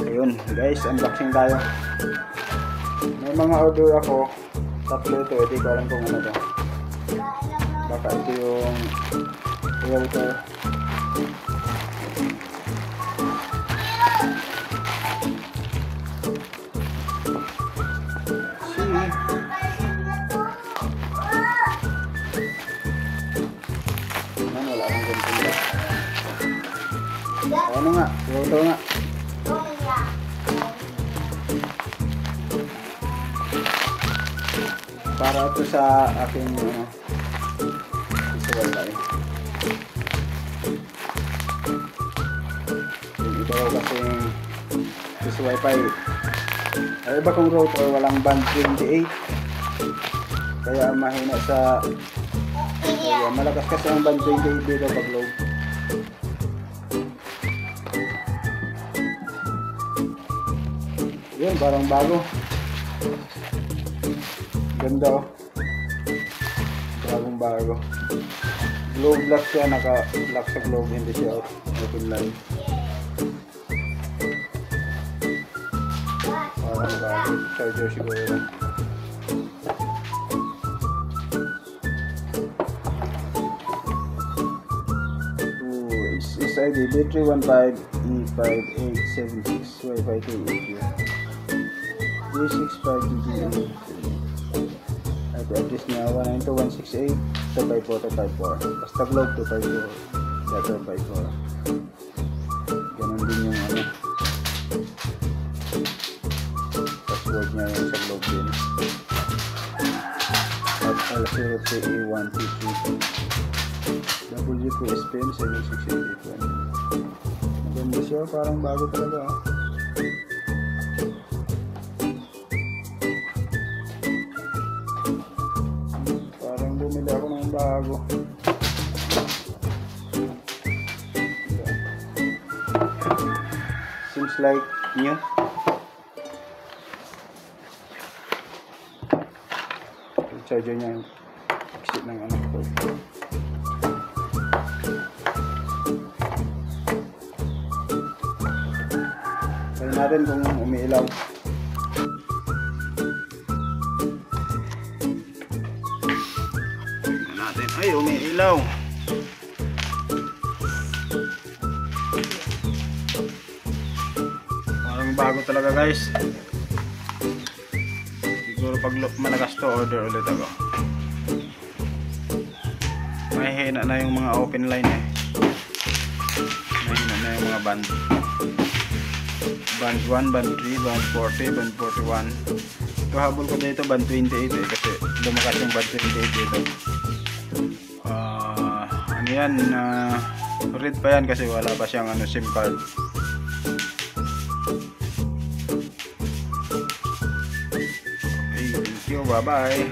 Ayun guys, unboxing tayo. May mga order ako. Tatlo ito, hindi ko alam kung ano to. Baka ito yung router. Wala akong ganito. Ano nga, router nga. Para ito sa aking sa wifi. Ito kasing sa wifi. Ay iba kong router, walang band 28. Kaya mahina sa malakas kasi ang band 28 dito pag low. Yun, parang bago. Ganda oh. Bagong bago. Globe lock siya, naka-lock sa globe, hindi siya open line. Parang bago. Charger siguro. SID B315E5876 Wi-Fi 2 365 IP address niya 192.168.254.254. Basta globe 254.254. Ganun din yung password niya yung sa globe din. At L03A123 WQSPM 7681. Maganda siya, parang bago talaga. Parang bumili ako ng bago. Seems like new. Yung charger niya yung exit ng ko. Try natin kung umiilaw. Tingnan natin. Ay, umiilaw. Parang bago talaga guys. Siguro pag malakas to, order ulit ako. Mahina na yung mga open line eh. Mahina na yung mga band. Band 1, band 3, band 40, band 41. Ito habol ko dito band 28 eh, kasi lumakas yung band 28 dito. Ano yan, read pa yan kasi wala pa siyang SIM card. Okay, thank you, bye bye.